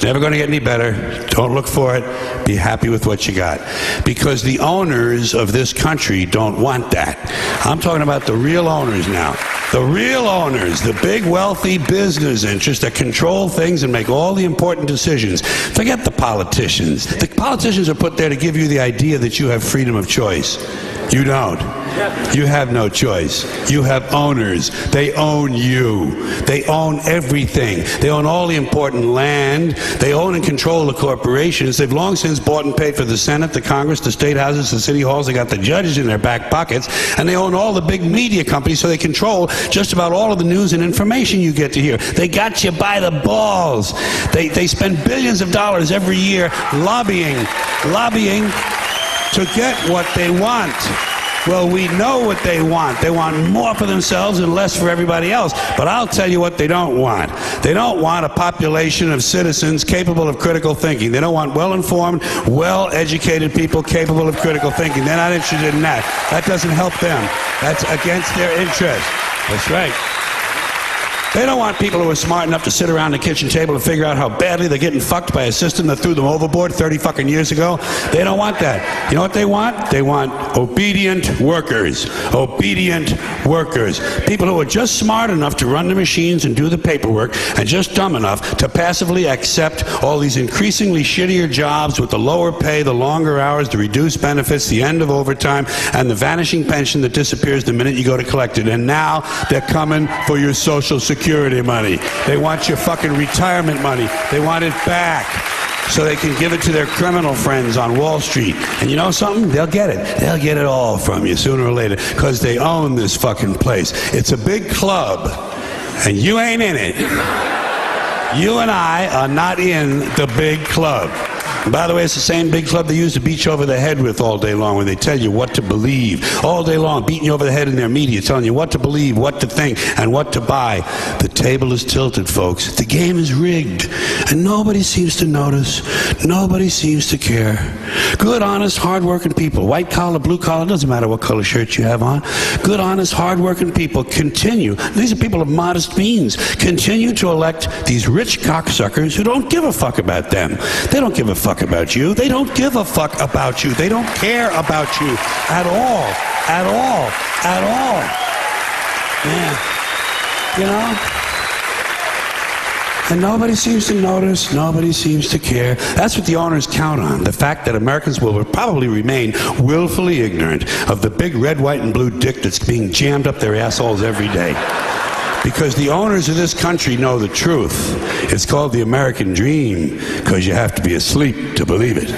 It's never going to get any better. Don't look for it. Be happy with what you got. Because the owners of this country don't want that. I'm talking about the real owners now. The real owners, the big wealthy business interests that control things and make all the important decisions. Forget the politicians. The politicians are put there to give you the idea that you have freedom of choice. You don't. You have no choice. You have owners. They own you. They own everything. They own all the important land. They own and control the corporations. They've long since bought and paid for the Senate, the Congress, the state houses, the city halls. They got the judges in their back pockets. And they own all the big media companies, so they control just about all of the news and information you get to hear. They got you by the balls. They spend billions of dollars every year lobbying to get what they want. Well, we know what they want. They want more for themselves and less for everybody else. But I'll tell you what they don't want. They don't want a population of citizens capable of critical thinking. They don't want well-informed, well-educated people capable of critical thinking. They're not interested in that. That doesn't help them. That's against their interest. That's right. They don't want people who are smart enough to sit around the kitchen table and figure out how badly they're getting fucked by a system that threw them overboard 30 fucking years ago. They don't want that. You know what they want? They want obedient workers. Obedient workers. People who are just smart enough to run the machines and do the paperwork and just dumb enough to passively accept all these increasingly shittier jobs with the lower pay, the longer hours, the reduced benefits, the end of overtime, and the vanishing pension that disappears the minute you go to collect it. And now they're coming for your Social Security money. They want your fucking retirement money. They want it back so they can give it to their criminal friends on Wall Street. And you know something? They'll get it. They'll get it all from you sooner or later because they own this fucking place. It's a big club, and you ain't in it. You and I are not in the big club. And by the way, it's the same big club they use to beat you over the head with all day long when they tell you what to believe. All day long, beating you over the head in their media, telling you what to believe, what to think, and what to buy. The table is tilted, folks. The game is rigged. And nobody seems to notice. Nobody seems to care. Good, honest, hard-working people, white collar, blue collar, doesn't matter what color shirt you have on. Good, honest, hard-working people continue. These are people of modest means. Continue to elect these rich cocksuckers who don't give a fuck about them. They don't give a fuck about you. They don't give a fuck about you. They don't care about you at all. At all. At all. Yeah. You know? And nobody seems to notice. Nobody seems to care. That's what the owners count on. The fact that Americans will probably remain willfully ignorant of the big red, white, and blue dick that's being jammed up their assholes every day. Because the owners of this country know the truth. It's called the American dream, because you have to be asleep to believe it.